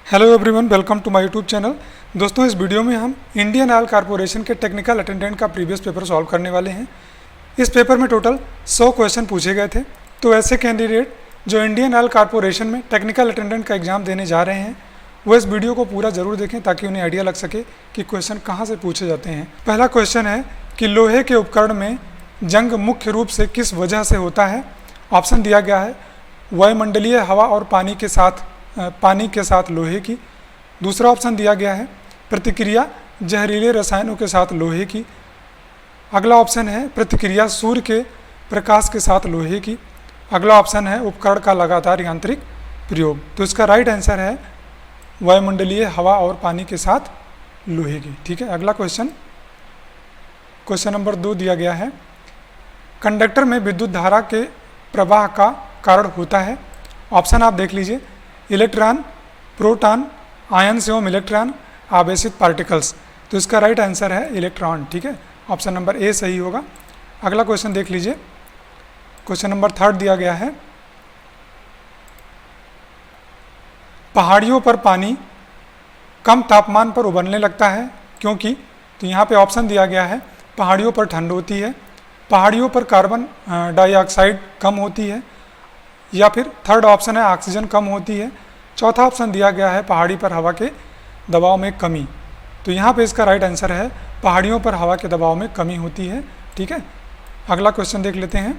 Hello everyone, welcome to my YouTube channel. दोस्तों, इस video में हम इंडियन ऑयल कॉरपोरेशन के टेक्निकल अटेंडेंट का प्रीवियस पेपर सॉल्व करने वाले हैं। इस पेपर में टोटल 100 क्वेश्चन पूछे गए थे। तो ऐसे कैंडिडेट जो इंडियन ऑयल कॉरपोरेशन में टेक्निकल अटेंडेंट का एग्जाम देने जा रहे हैं वो इस वीडियो को पूरा जरूर देखें ताकि उन्हें आइडिया लग सके कि क्वेश्चन कहाँ से पूछे जाते हैं। पहला क्वेश्चन है कि लोहे के उपकरण में जंग मुख्य रूप से किस वजह से होता है। ऑप्शन दिया गया है वायुमंडलीय हवा और पानी के साथ लोहे की। दूसरा ऑप्शन दिया गया है प्रतिक्रिया जहरीले रसायनों के साथ लोहे की। अगला ऑप्शन है प्रतिक्रिया सूर्य के प्रकाश के साथ लोहे की। अगला ऑप्शन है उपकरण का लगातार यांत्रिक प्रयोग। तो इसका राइट आंसर है वायुमंडलीय हवा और पानी के साथ लोहे की। ठीक है, अगला क्वेश्चन नंबर 2 दिया गया है कंडक्टर में विद्युत धारा के प्रवाह का कारण होता है। ऑप्शन आप देख लीजिए इलेक्ट्रॉन, प्रोटॉन, आयन्स एवं इलेक्ट्रॉन, आवेशित पार्टिकल्स। तो इसका राइट आंसर है इलेक्ट्रॉन। ठीक है, ऑप्शन नंबर ए सही होगा। अगला क्वेश्चन देख लीजिए, क्वेश्चन नंबर 3 दिया गया है पहाड़ियों पर पानी कम तापमान पर उबलने लगता है क्योंकि। तो यहाँ पे ऑप्शन दिया गया है पहाड़ियों पर ठंड होती है, पहाड़ियों पर कार्बन डाइऑक्साइड कम होती है, या फिर थर्ड ऑप्शन है ऑक्सीजन कम होती है। चौथा ऑप्शन दिया गया है पहाड़ी पर हवा के दबाव में कमी। तो यहाँ पे इसका राइट आंसर है पहाड़ियों पर हवा के दबाव में कमी होती है। ठीक है, अगला क्वेश्चन देख लेते हैं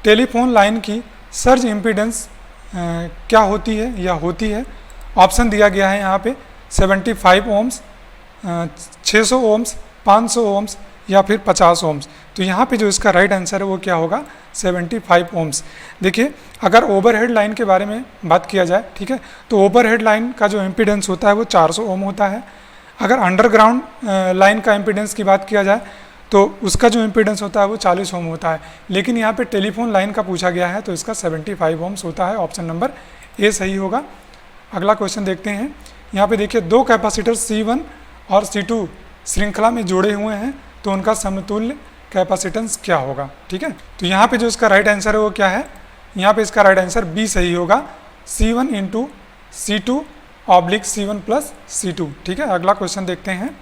टेलीफोन लाइन की सर्ज इम्पीडेंस क्या होती है या होती है। ऑप्शन दिया गया है यहाँ पे 75 ओम्स, 600 ओम्स, 500 ओम्स या फिर 50 ओम्स। तो यहाँ पे जो इसका राइट आंसर है वो क्या होगा 75 ओम्स। देखिए, अगर ओवरहेड लाइन के बारे में बात किया जाए, ठीक है, तो ओवरहेड लाइन का जो इम्पीडेंस होता है वो 400 ओम होता है। अगर अंडरग्राउंड लाइन का इम्पीडेंस की बात किया जाए तो उसका जो इम्पीडेंस होता है वो 40 ओम होता है। लेकिन यहाँ पे टेलीफोन लाइन का पूछा गया है तो इसका 75 ओम्स होता है। ऑप्शन नंबर ए सही होगा। अगला क्वेश्चन देखते हैं। यहाँ पे देखिए दो कैपेसिटर C1 और C2 श्रृंखला में जोड़े हुए हैं तो उनका समतुल्य कैपेसिटेंस क्या होगा। ठीक है, तो यहाँ पे जो इसका राइट आंसर है वो क्या है, यहाँ पे इसका राइट आंसर बी सही होगा C1 into C2 oblique C1 plus C2। ठीक है, अगला क्वेश्चन देखते हैं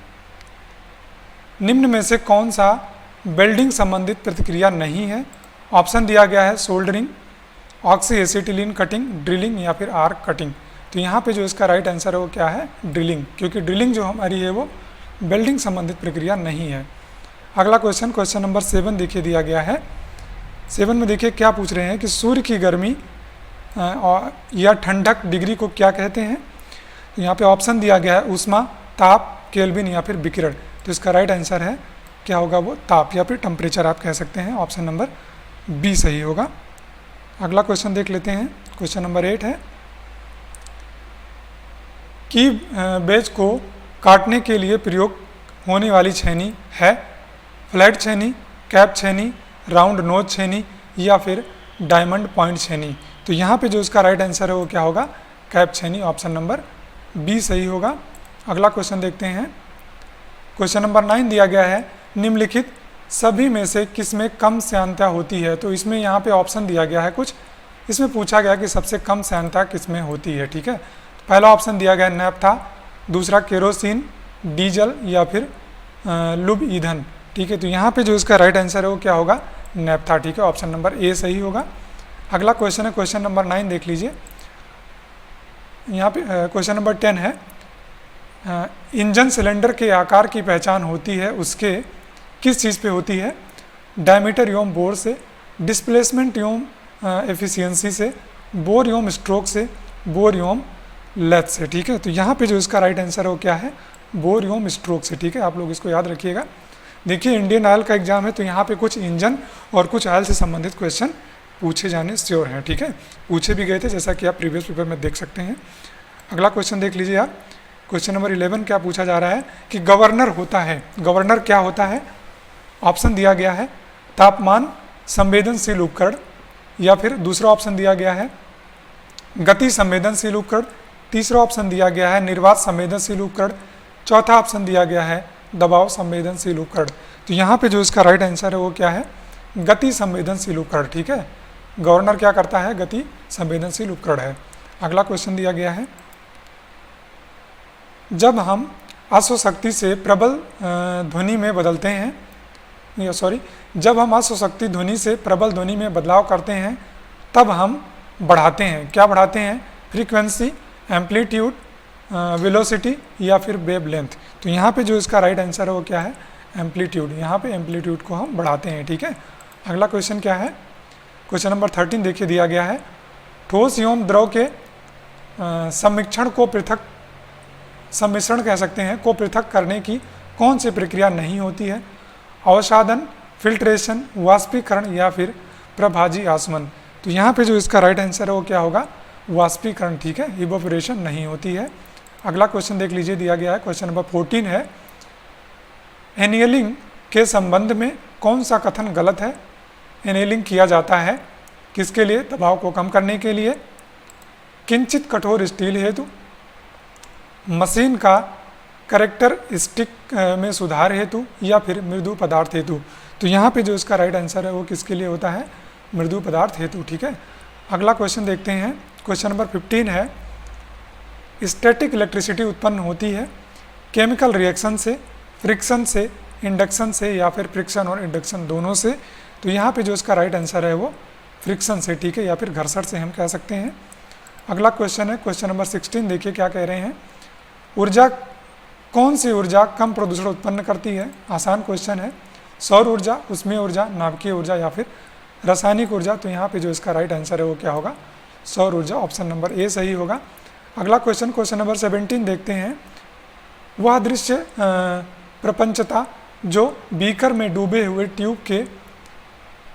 निम्न में से कौन सा वेल्डिंग संबंधित प्रतिक्रिया नहीं है। ऑप्शन दिया गया है soldering, oxy acetylene cutting, drilling या फिर आर्क कटिंग। तो यहाँ पे जो इसका राइट आंसर है वो क्या है ड्रिलिंग, क्योंकि ड्रिलिंग जो हमारी है वो वेल्डिंग संबंधित प्रक्रिया नहीं है। अगला क्वेश्चन नंबर 7 देखिए दिया गया है। 7 में देखिए क्या पूछ रहे हैं कि सूर्य की गर्मी या ठंडक डिग्री को क्या कहते हैं। यहाँ पे ऑप्शन दिया गया है ऊष्मा, ताप, केल्विन या फिर विकिरण। तो इसका राइट आंसर है क्या होगा वो ताप या फिर टेम्परेचर आप कह सकते हैं। ऑप्शन नंबर बी सही होगा। अगला क्वेश्चन देख लेते हैं। क्वेश्चन नंबर 8 है कि बेज को काटने के लिए प्रयोग होने वाली छेनी है फ्लैट छेनी, कैप छेनी, राउंड नोज छेनी या फिर डायमंड पॉइंट छेनी। तो यहाँ पे जो इसका राइट आंसर है वो क्या होगा कैप छेनी। ऑप्शन नंबर बी सही होगा। अगला क्वेश्चन देखते हैं। क्वेश्चन नंबर 9 दिया गया है निम्नलिखित सभी में से किसमें कम श्यानता होती है। तो इसमें यहाँ पे ऑप्शन दिया गया है कुछ, इसमें पूछा गया कि सबसे कम श्यानता किसमें होती है। ठीक है, पहला ऑप्शन दिया गया नैप्था, दूसरा केरोसिन, डीजल या फिर लुब ईंधन। ठीक है, तो यहाँ पे जो इसका राइट आंसर है वो क्या होगा नैप्था। ठीक है, ऑप्शन नंबर ए सही होगा। अगला क्वेश्चन है क्वेश्चन नंबर 9 देख लीजिए। यहाँ पे क्वेश्चन नंबर 10 है इंजन सिलेंडर के आकार की पहचान होती है उसके किस चीज़ पे होती है। डायमीटर एवं बोर से, डिस्प्लेसमेंट एवं एफिशिएंसी से, बोर एवं स्ट्रोक से, बोर एवं लेथ से। ठीक है, तो यहाँ पे जो इसका राइट आंसर है वो क्या है बोर एवं स्ट्रोक से। ठीक है, आप लोग इसको याद रखिएगा। देखिए इंडियन ऑयल का एग्जाम है तो यहाँ पे कुछ इंजन और कुछ ऑयल से संबंधित क्वेश्चन पूछे जाने श्योर हैं। ठीक है, पूछे भी गए थे जैसा कि आप प्रीवियस पेपर में देख सकते हैं। अगला क्वेश्चन देख लीजिए आप। क्वेश्चन नंबर 11 क्या पूछा जा रहा है कि गवर्नर होता है, गवर्नर क्या होता है। ऑप्शन दिया गया है तापमान संवेदनशील उपकरण, या फिर दूसरा ऑप्शन दिया गया है गति संवेदनशील उपकरण, तीसरा ऑप्शन दिया गया है निर्वात संवेदनशील उपकरण, चौथा ऑप्शन दिया गया है दबाव संवेदनशील उपकरण। तो यहाँ पे जो इसका राइट आंसर है वो क्या है गति संवेदनशील उपकरण। ठीक है, गवर्नर क्या करता है गति संवेदनशील उपकरण है। अगला क्वेश्चन दिया गया है जब हम अश्व शक्ति से प्रबल ध्वनि में बदलते हैं, या सॉरी, जब हम अश्व शक्ति ध्वनि से प्रबल ध्वनि में बदलाव करते हैं तब हम बढ़ाते हैं, क्या बढ़ाते हैं? फ्रीक्वेंसी, एम्पलीट्यूड, वेलोसिटी या फिर वेव लेंथ। तो यहाँ पे जो इसका राइट आंसर है वो क्या है? एम्पलीट्यूड। यहाँ पे एम्पलीट्यूड को हम बढ़ाते हैं, ठीक है। अगला क्वेश्चन क्या है? क्वेश्चन नंबर 13 देखिए दिया गया है, ठोस एवं द्रव के सम्मिश्रण को पृथक, सम्मिश्रण कह सकते हैं, को पृथक करने की कौन सी प्रक्रिया नहीं होती है? अवसादन, फिल्ट्रेशन, वाष्पीकरण या फिर प्रभाजी आसमन। तो यहाँ पे जो इसका राइट आंसर है वो क्या होगा? वाष्पीकरण, ठीक है, इवोपोरेशन नहीं होती है। अगला क्वेश्चन देख लीजिए दिया गया है, क्वेश्चन नंबर 14 है, एनियलिंग के संबंध में कौन सा कथन गलत है? एनियलिंग किया जाता है किसके लिए? दबाव को कम करने के लिए, किंचित कठोर स्टील हेतु, मशीन का कैरेक्टरिस्टिक में सुधार हेतु या फिर मृदु पदार्थ हेतु। तो यहाँ पे जो इसका राइट आंसर है वो किसके लिए होता है? मृदु पदार्थ हेतु, ठीक है। अगला क्वेश्चन देखते हैं, क्वेश्चन नंबर 15 है, स्टैटिक इलेक्ट्रिसिटी उत्पन्न होती है केमिकल रिएक्शन से, फ्रिक्शन से, इंडक्शन से या फिर फ्रिक्शन और इंडक्शन दोनों से। तो यहाँ पे जो इसका राइट आंसर है वो फ्रिक्शन से, ठीक है, या फिर घर्षण से हम कह सकते हैं। अगला क्वेश्चन है क्वेश्चन नंबर 16, देखिए क्या कह रहे हैं, ऊर्जा, कौन सी ऊर्जा कम प्रदूषण उत्पन्न करती है? आसान क्वेश्चन है, सौर ऊर्जा, ऊष्मीय ऊर्जा, नाभिकीय ऊर्जा या फिर रासायनिक ऊर्जा। तो यहाँ पे जो इसका राइट आंसर है वो क्या होगा? सौर ऊर्जा, ऑप्शन नंबर ए सही होगा। अगला क्वेश्चन, क्वेश्चन नंबर 17 देखते हैं, वह दृश्य प्रपंचता जो बीकर में डूबे हुए ट्यूब के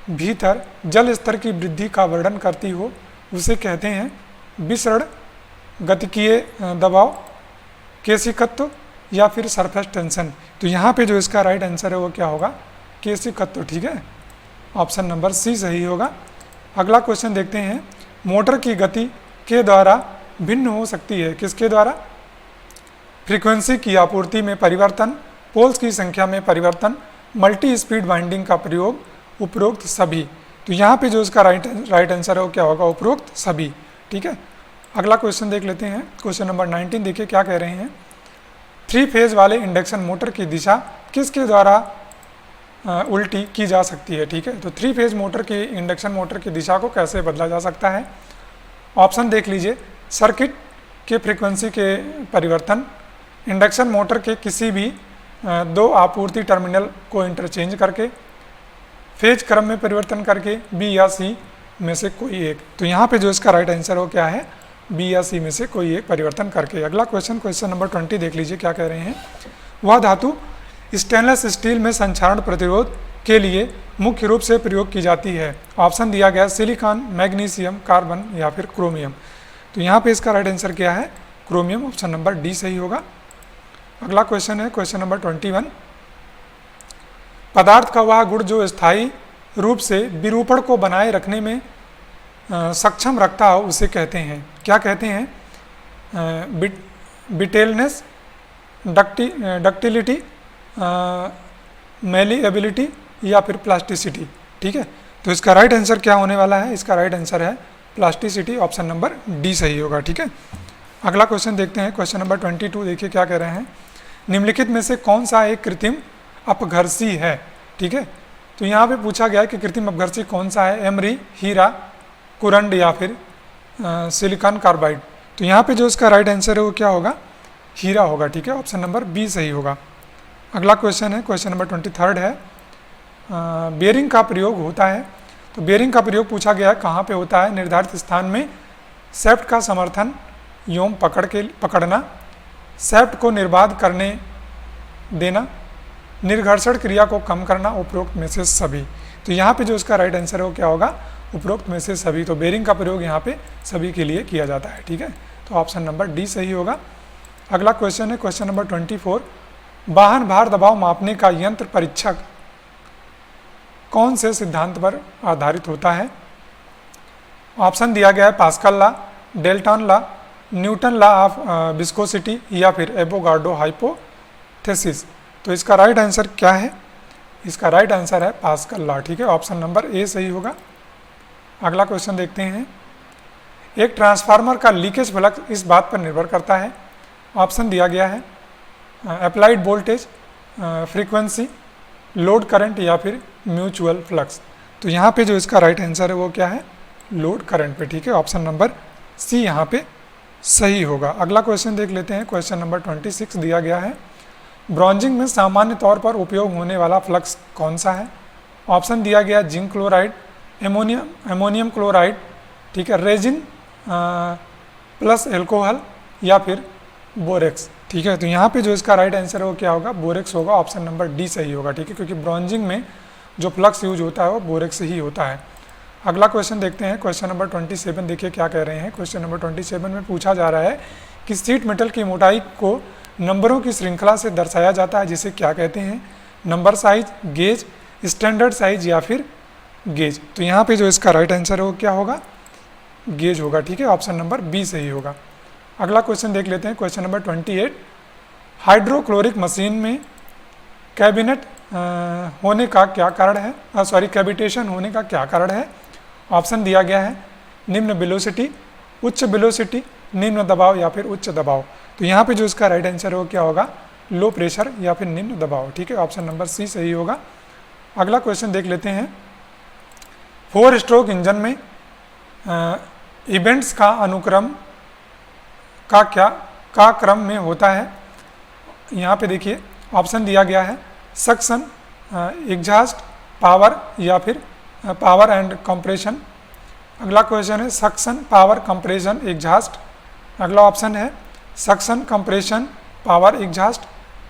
भीतर जल स्तर की वृद्धि का वर्णन करती हो उसे कहते हैं विसरण, गतिकीय दबाव, केशिकत्व या फिर सरफेस टेंशन। तो यहाँ पे जो इसका राइट आंसर है वो क्या होगा? केशिकत्व, ठीक है, ऑप्शन नंबर सी सही होगा। अगला क्वेश्चन देखते हैं, मोटर की गति के द्वारा भिन्न हो सकती है, किसके द्वारा? फ्रीक्वेंसी की आपूर्ति में परिवर्तन, पोल्स की संख्या में परिवर्तन, मल्टी स्पीड वाइंडिंग का प्रयोग, उपरोक्त सभी। तो यहाँ पे जो इसका राइट आंसर है वो क्या होगा? उपरोक्त सभी, ठीक है। अगला क्वेश्चन देख लेते हैं, क्वेश्चन नंबर 19 देखिए क्या कह रहे हैं, 3 फेज वाले इंडक्शन मोटर की दिशा किसके द्वारा उल्टी की जा सकती है? ठीक है, तो 3 फेज मोटर की, इंडक्शन मोटर की दिशा को कैसे बदला जा सकता है? ऑप्शन देख लीजिए, सर्किट के फ्रीक्वेंसी के परिवर्तन, इंडक्शन मोटर के किसी भी 2 आपूर्ति टर्मिनल को इंटरचेंज करके, फेज क्रम में परिवर्तन करके, बी या सी में से कोई एक। तो यहाँ पे जो इसका राइट आंसर हो क्या है? बी या सी में से कोई एक परिवर्तन करके। अगला क्वेश्चन, क्वेश्चन नंबर 20 देख लीजिए क्या कह रहे हैं, वह धातु स्टेनलेस स्टील में संक्षारण प्रतिरोध के लिए मुख्य रूप से प्रयोग की जाती है। ऑप्शन दिया गया, सिलिकॉन, मैग्नीशियम, कार्बन या फिर क्रोमियम। तो यहाँ पे इसका राइट आंसर क्या है? क्रोमियम, ऑप्शन नंबर डी सही होगा। अगला क्वेश्चन है क्वेश्चन नंबर 21, पदार्थ का वह गुण जो स्थायी रूप से विरूपण को बनाए रखने में सक्षम रखता हो उसे कहते हैं, क्या कहते हैं? बिटेलनेस, डक्टिलिटी, मेलिएबिलिटी या फिर प्लास्टिसिटी, ठीक है। तो इसका राइट आंसर क्या होने वाला है? इसका राइट आंसर है प्लास्टिसिटी, ऑप्शन नंबर डी सही होगा, ठीक है। अगला क्वेश्चन देखते हैं, क्वेश्चन नंबर 22 देखिए क्या कह रहे हैं, निम्नलिखित में से कौन सा एक कृत्रिम अपघर्षी है? ठीक है, तो यहाँ पे पूछा गया है कि कृत्रिम अपघर्षी कौन सा है, एमरी, हीरा, कुरंड या फिर सिलिकॉन कार्बाइड। तो यहाँ पे जो इसका राइट आंसर है वो क्या होगा? हीरा होगा, ठीक है, ऑप्शन नंबर बी सही होगा। अगला क्वेश्चन है क्वेश्चन नंबर 23 है, बेयरिंग का प्रयोग होता है। तो बेयरिंग का प्रयोग पूछा गया है कहाँ पे होता है? निर्धारित स्थान में शेफ्ट का समर्थन एवं पकड़ना, शेफ्ट को निर्बाध करने देना, निर्घर्षण क्रिया को कम करना, उपरोक्त में से सभी। तो यहाँ पे जो इसका राइट आंसर है वो क्या होगा? उपरोक्त में से सभी। तो बेयरिंग का प्रयोग यहाँ पे सभी के लिए किया जाता है, ठीक है, तो ऑप्शन नंबर डी सही होगा। अगला क्वेश्चन है क्वेश्चन नंबर 24, वाहन भार दबाव मापने का यंत्र परीक्षक कौन से सिद्धांत पर आधारित होता है? ऑप्शन दिया गया है, Pascal law, Dalton law, Newton law of viscosity या फिर एवोगाड्रो हाइपोथेसिस। तो इसका राइट आंसर क्या है? इसका राइट आंसर है पास्कल लॉ, ठीक है, ऑप्शन नंबर ए सही होगा। अगला क्वेश्चन देखते हैं, एक ट्रांसफार्मर का लीकेज फ्लक्स इस बात पर निर्भर करता है। ऑप्शन दिया गया है, applied voltage, frequency, load current या फिर म्यूचुअल फ्लक्स। तो यहाँ पे जो इसका राइट आंसर है वो क्या है, लोड करंट पे, ठीक है। ऑप्शन नंबर सी यहाँ पे सही होगा। अगला क्वेश्चन देख लेते हैं। क्वेश्चन नंबर 26 दिया गया है, ब्रॉन्जिंग में सामान्य तौर पर उपयोग होने वाला फ्लक्स कौन सा है। ऑप्शन दिया गया जिंक क्लोराइड, एमोनियम क्लोराइड, ठीक है, रेजिन प्लस एल्कोहल या फिर बोरेक्स, ठीक है। तो यहाँ पे जो इसका राइट आंसर है वो क्या होगा, बोरेक्स होगा। ऑप्शन नंबर डी सही होगा, ठीक है, क्योंकि ब्रॉन्जिंग में जो फ्लक्स यूज होता है वो बोरेक्स ही होता है। अगला क्वेश्चन देखते हैं। क्वेश्चन नंबर 27 देखिए क्या कह रहे हैं। क्वेश्चन नंबर 27 में पूछा जा रहा है कि शीट मेटल की मोटाई को नंबरों की श्रृंखला से दर्शाया जाता है, जिसे क्या कहते हैं, number size, gauge, standard size या फिर गेज। तो यहाँ पे जो इसका राइट आंसर है वो क्या होगा, गेज होगा, ठीक है। ऑप्शन नंबर बी सही होगा। अगला क्वेश्चन देख लेते हैं। क्वेश्चन नंबर 28, हाइड्रोक्लोरिक मशीन में कैबिनेट होने का क्या कारण है, कैविटेशन होने का क्या कारण है। ऑप्शन दिया गया है निम्न वेलोसिटी, उच्च वेलोसिटी, निम्न दबाव या फिर उच्च दबाव। तो यहाँ पे जो इसका राइट आंसर है वो क्या होगा, लो प्रेशर या फिर निम्न दबाव, ठीक है। ऑप्शन नंबर सी सही होगा। अगला क्वेश्चन देख लेते हैं। 4 स्ट्रोक इंजन में इवेंट्स का अनुक्रम का क्रम में होता है। यहाँ पे देखिए ऑप्शन दिया गया है सक्शन, एग्जॉस्ट, पावर या फिर पावर एंड कंप्रेशन। अगला क्वेश्चन है सक्शन, पावर, कंप्रेशन, एग्जॉस्ट। अगला ऑप्शन है सक्शन, कंप्रेशन, पावर, एग्जॉस्ट।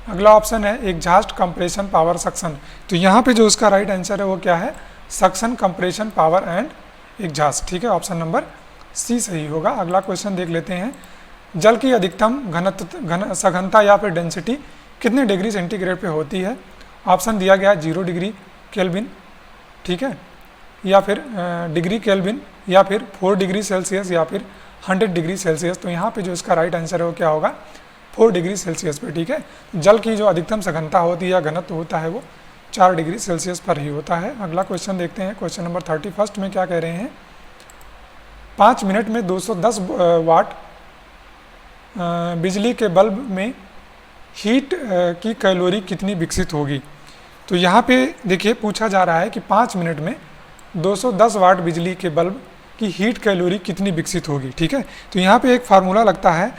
अगला ऑप्शन है एग्जॉस्ट, कंप्रेशन, पावर, सक्शन। तो यहाँ पे जो उसका राइट आंसर है वो क्या है, suction, compression, power and exhaust, ठीक है। ऑप्शन नंबर सी सही होगा। अगला क्वेश्चन देख लेते हैं। जल की अधिकतम सघनता या फिर डेंसिटी कितने डिग्री सेंटीग्रेड पे होती है। ऑप्शन दिया गया 0 डिग्री केल्विन, ठीक है, या फिर डिग्री केल्विन, या फिर 4 डिग्री सेल्सियस या फिर 100 डिग्री सेल्सियस। तो यहाँ पे जो इसका राइट आंसर है वो क्या होगा, 4 डिग्री सेल्सियस पे, ठीक है। जल की जो अधिकतम सघनता होती है या घनत्व होता है वो 4 डिग्री सेल्सियस पर ही होता है। अगला क्वेश्चन देखते हैं। क्वेश्चन नंबर 31 में क्या कह रहे हैं, 5 मिनट में 210 वाट बिजली के बल्ब में हीट की कैलोरी कितनी विकसित होगी। तो यहाँ पे देखिए पूछा जा रहा है कि 5 मिनट में 210 वाट बिजली के बल्ब की हीट कैलोरी कितनी विकसित होगी, ठीक है। तो यहाँ पे एक फार्मूला लगता है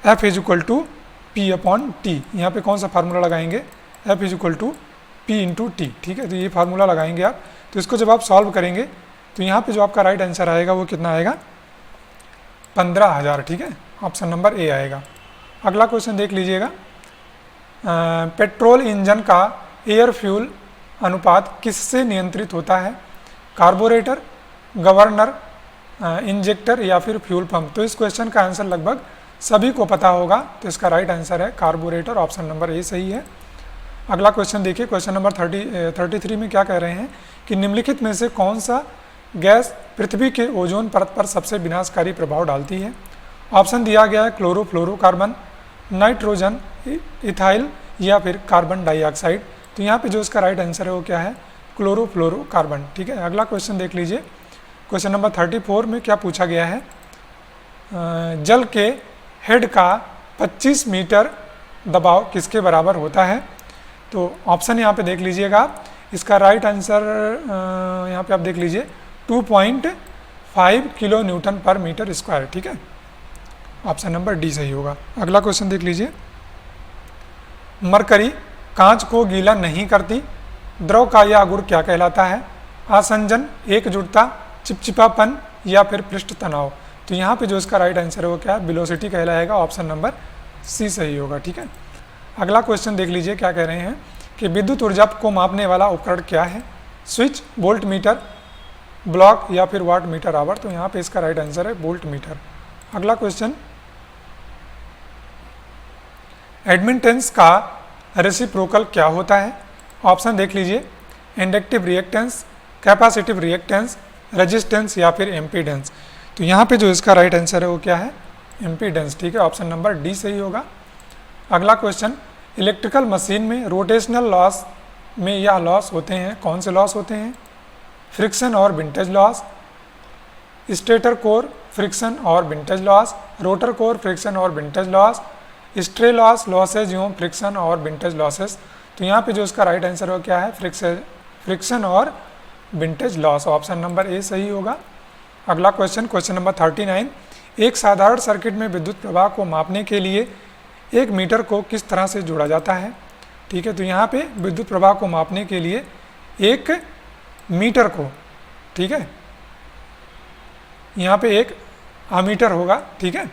F = P/T। यहाँ पे कौन सा फार्मूला लगाएंगे, F = P/T, ठीक है। तो ये फार्मूला लगाएंगे आप। तो इसको जब आप सॉल्व करेंगे तो यहाँ पे जो आपका राइट आंसर आएगा वो कितना आएगा, 15,000, ठीक है। ऑप्शन नंबर ए आएगा। अगला क्वेश्चन देख लीजिएगा। पेट्रोल इंजन का एयर फ्यूल अनुपात किससे नियंत्रित होता है, कार्बोरेटर, गवर्नर, इंजेक्टर या फिर फ्यूल पंप। तो इस क्वेश्चन का आंसर लगभग सभी को पता होगा। तो इसका राइट आंसर है कार्बोरेटर। ऑप्शन नंबर ए सही है। अगला क्वेश्चन देखिए। क्वेश्चन नंबर 33 में क्या कह रहे हैं कि निम्नलिखित में से कौन सा गैस पृथ्वी के ओजोन परत पर सबसे विनाशकारी प्रभाव डालती है। ऑप्शन दिया गया है क्लोरोफ्लोरोकार्बन, नाइट्रोजन, इथाइल या फिर कार्बन डाइऑक्साइड। तो यहाँ पे जो इसका राइट आंसर है वो क्या है, क्लोरोफ्लोरोकार्बन, ठीक है। अगला क्वेश्चन देख लीजिए। क्वेश्चन नंबर 34 में क्या पूछा गया है, जल के हेड का 25 मीटर दबाव किसके बराबर होता है। तो ऑप्शन यहाँ पे देख लीजिएगा आप। इसका राइट आंसर यहाँ पे आप देख लीजिए 2.5 किलो न्यूटन पर मीटर स्क्वायर, ठीक है। ऑप्शन नंबर डी सही होगा। अगला क्वेश्चन देख लीजिए। मरकरी कांच को गीला नहीं करती, द्रव का यह गुण क्या कहलाता है, आसंजन, एकजुटता, चिपचिपापन या फिर पृष्ठ तनाव। तो यहाँ पे जो इसका राइट आंसर है वो क्या है, वेलोसिटी कहलाएगा। ऑप्शन नंबर सी सही होगा, ठीक है। अगला क्वेश्चन देख लीजिए क्या कह रहे हैं कि विद्युत ऊर्जा को मापने वाला उपकरण क्या है, स्विच, वोल्ट मीटर, ब्लॉक या फिर वाट मीटर आवर। तो यहाँ पे इसका राइट आंसर है वोल्ट मीटर। अगला क्वेश्चन, एडमिटेंस का रेसिप्रोकल क्या होता है। ऑप्शन देख लीजिए, inductive reactance, capacitive reactance, resistance या फिर एम्पीडेंस। तो यहाँ पे जो इसका राइट आंसर है वो क्या है, एम्पीडेंस, ठीक है। ऑप्शन नंबर डी सही होगा। अगला क्वेश्चन, इलेक्ट्रिकल मशीन में रोटेशनल लॉस में यह लॉस होते हैं, कौन से लॉस होते हैं, फ्रिक्शन और windage loss, stator core friction और windage loss, rotor core friction और windage loss, stray loss, losses एवं फ्रिक्शन और विंटेज लॉसेस। तो यहाँ पे जो इसका राइट आंसर हो क्या है, फ्रिक्शन और windage loss. Option number A सही होगा। अगला क्वेश्चन, क्वेश्चन नंबर 39, एक साधारण सर्किट में विद्युत प्रवाह को मापने के लिए एक मीटर को किस तरह से जोड़ा जाता है। ठीक है, तो यहाँ पे विद्युत प्रवाह को मापने के लिए एक मीटर को, ठीक है, यहाँ पे एक अमीटर होगा। ठीक है,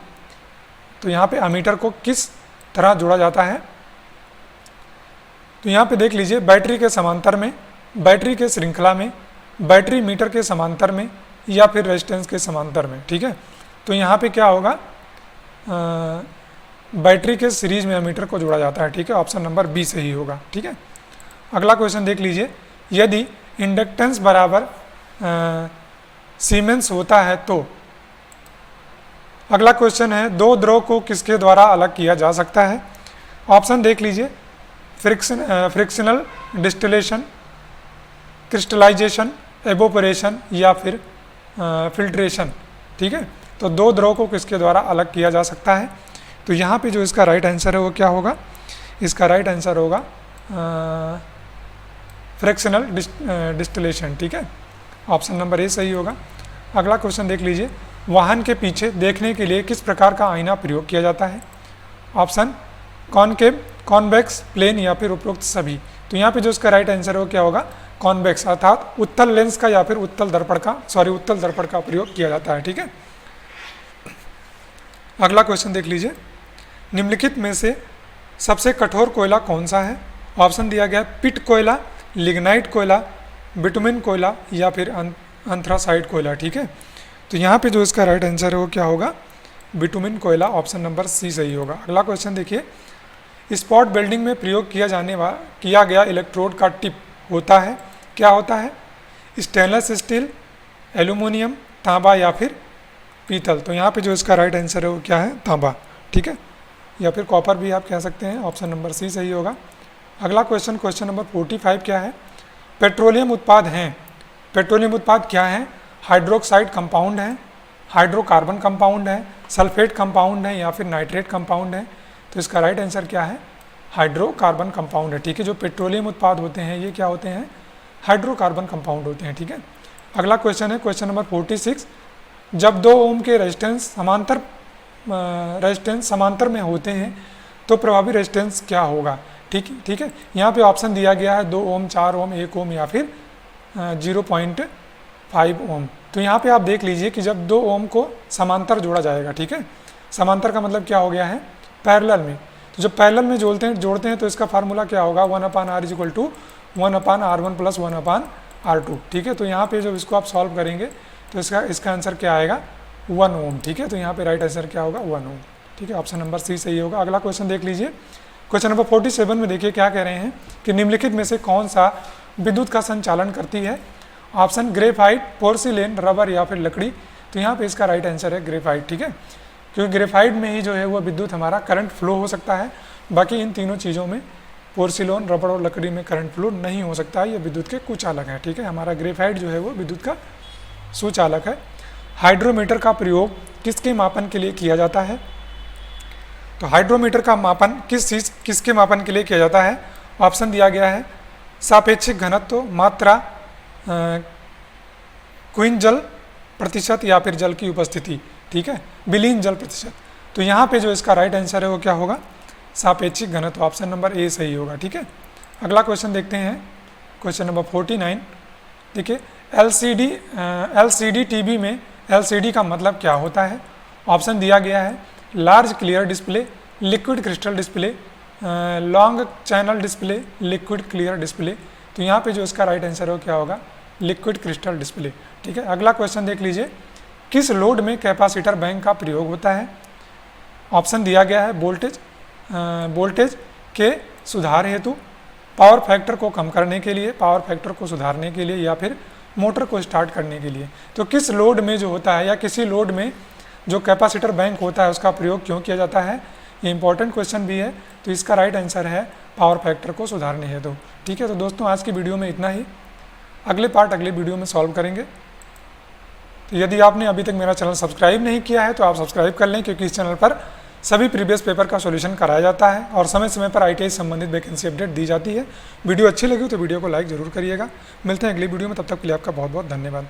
तो यहाँ पे अमीटर को किस तरह जोड़ा जाता है, तो यहाँ पे देख लीजिए, बैटरी के समांतर में, बैटरी के श्रृंखला में, बैटरी मीटर के समांतर में या फिर रेजिस्टेंस के समांतर में। ठीक है, तो यहाँ पे क्या होगा, बैटरी के सीरीज में अमीटर को जोड़ा जाता है। ठीक है, ऑप्शन नंबर बी सही होगा। ठीक है, अगला क्वेश्चन देख लीजिए, यदि इंडक्टेंस बराबर सीमेंस होता है तो, अगला क्वेश्चन है, दो द्रव को किसके द्वारा अलग किया जा सकता है। ऑप्शन देख लीजिए, फ्रिक्शनल डिस्टिलेशन, क्रिस्टलाइजेशन, एवोपरेशन या फिर फिल्ट्रेशन। ठीक है, तो दो द्रव को किसके द्वारा अलग किया जा सकता है। तो यहाँ पे जो इसका राइट आंसर है वो क्या होगा, इसका राइट आंसर होगा फ्रिक्शनल डिस्टिलेशन। ठीक है, ऑप्शन नंबर ए सही होगा। अगला क्वेश्चन देख लीजिए, वाहन के पीछे देखने के लिए किस प्रकार का आईना प्रयोग किया जाता है। ऑप्शन कॉनकेव, कॉन्वेक्स, प्लेन या फिर उपरोक्त सभी। तो यहाँ पे जो इसका राइट आंसर है वो क्या होगा, कॉन्वेक्स, अर्थात उत्तल लेंस का या फिर उत्तल दर्पण का प्रयोग किया जाता है। ठीक है, अगला क्वेश्चन देख लीजिए, निम्नलिखित में से सबसे कठोर कोयला कौन सा है। ऑप्शन दिया गया है पिट कोयला, लिग्नाइट कोयला, बिटुमिन कोयला या फिर अंथ्रासाइट कोयला। ठीक है, तो यहाँ पे जो इसका राइट आंसर है वो क्या होगा, बिटुमिन कोयला। ऑप्शन नंबर सी सही होगा। अगला क्वेश्चन देखिए, स्पॉट वेल्डिंग में प्रयोग किया गया इलेक्ट्रोड का टिप होता है, क्या होता है, स्टेनलेस स्टील, एल्यूमिनियम, तांबा या फिर पीतल। तो यहाँ पे जो इसका राइट आंसर है वो क्या है, तांबा। ठीक है, या फिर कॉपर भी आप कह सकते हैं। ऑप्शन नंबर सी सही होगा। अगला क्वेश्चन, क्वेश्चन नंबर 45 क्या है, पेट्रोलियम उत्पाद हैं, पेट्रोलियम उत्पाद क्या है, हाइड्रोक्साइड कंपाउंड है, हाइड्रोकार्बन कंपाउंड है, सल्फेट कंपाउंड है या फिर नाइट्रेट कंपाउंड है। तो इसका राइट आंसर क्या है, हाइड्रोकार्बन कंपाउंड है। ठीक है, जो पेट्रोलियम उत्पाद होते हैं ये क्या होते हैं, हाइड्रोकार्बन कंपाउंड होते हैं। ठीक है, अगला क्वेश्चन है क्वेश्चन नंबर 46, जब 2 ओम के रेजिस्टेंस समांतर में होते हैं तो प्रभावी रेजिस्टेंस क्या होगा। ठीक है, यहाँ पे ऑप्शन दिया गया है 2 ओम, 4 ओम, 1 ओम या फिर 0.5 ओम। तो यहाँ पे आप देख लीजिए कि जब 2 ओम को समांतर जोड़ा जाएगा, ठीक है, समांतर का मतलब क्या हो गया है, पैरेलल में। तो जब पैरेलल में जोड़ते हैं तो इसका फार्मूला क्या होगा, 1/r is equal to 1/r1 plus 1/r2। ठीक है, तो यहाँ पे जब इसको आप सॉल्व करेंगे तो इसका आंसर क्या आएगा, 1 ओम। ठीक है, तो यहाँ पे राइट आंसर क्या होगा, 1 ओम। ठीक है, ऑप्शन नंबर सी सही होगा। अगला क्वेश्चन देख लीजिए, क्वेश्चन नंबर 47 में देखिए क्या कह रहे हैं कि निम्नलिखित में से कौन सा विद्युत का संचालन करती है। ऑप्शन ग्रेफाइट, पोर्सिलेन, रबर या फिर लकड़ी। तो यहाँ पे इसका राइट आंसर है ग्रेफाइट। ठीक है, क्योंकि ग्रेफाइट में ही जो है वो विद्युत हमारा करंट फ्लो हो सकता है, बाकी इन तीनों चीज़ों में, पोर्सिलोन, रबर और लकड़ी में करंट फ्लो नहीं हो सकता है, ये विद्युत के कुचालक हैं। ठीक है, हमारा ग्रेफाइट जो है वो विद्युत का सुचालक है। हाइड्रोमीटर का प्रयोग किसके मापन के लिए किया जाता है। तो हाइड्रोमीटर का मापन किसके मापन के लिए किया जाता है। ऑप्शन दिया गया है सापेक्षिक घनत्व, मात्रा, क्विन जल प्रतिशत या फिर जल की उपस्थिति। ठीक है, विलीन जल प्रतिशत। तो यहाँ पे जो इसका राइट आंसर है वो क्या होगा, सापेक्षिक घनत्व। ऑप्शन नंबर ए सही होगा। ठीक है, अगला क्वेश्चन देखते हैं, क्वेश्चन नंबर 49। देखिए, एलसीडी टीवी में एलसीडी का मतलब क्या होता है। ऑप्शन दिया गया है large clear display, liquid crystal display, long channel display, liquid clear display. तो यहाँ पे जो इसका राइट आंसर है वो क्या होगा, लिक्विड क्रिस्टल डिस्प्ले। ठीक है, अगला क्वेश्चन देख लीजिए, किस लोड में कैपेसिटर बैंक का प्रयोग होता है। ऑप्शन दिया गया है वोल्टेज के सुधार हेतु, पावर फैक्टर को कम करने के लिए, पावर फैक्टर को सुधारने के लिए या फिर मोटर को स्टार्ट करने के लिए। तो किस लोड में जो होता है या किसी लोड में जो कैपेसिटर बैंक होता है उसका प्रयोग क्यों किया जाता है, ये इंपॉर्टेंट क्वेश्चन भी है। तो इसका राइट आंसर है पावर फैक्टर को सुधारने हेतु। ठीक है, तो दोस्तों आज की वीडियो में इतना ही, अगले पार्ट अगले वीडियो में सॉल्व करेंगे। तो यदि आपने अभी तक मेरा चैनल सब्सक्राइब नहीं किया है तो आप सब्सक्राइब कर लें, क्योंकि इस चैनल पर सभी प्रीवियस पेपर का सॉल्यूशन कराया जाता है और समय समय पर ITI से संबंधित वैकेंसी अपडेट दी जाती है। वीडियो अच्छी लगी तो वीडियो को लाइक जरूर करिएगा। मिलते हैं अगली वीडियो में, तब तक के लिए आपका बहुत बहुत धन्यवाद।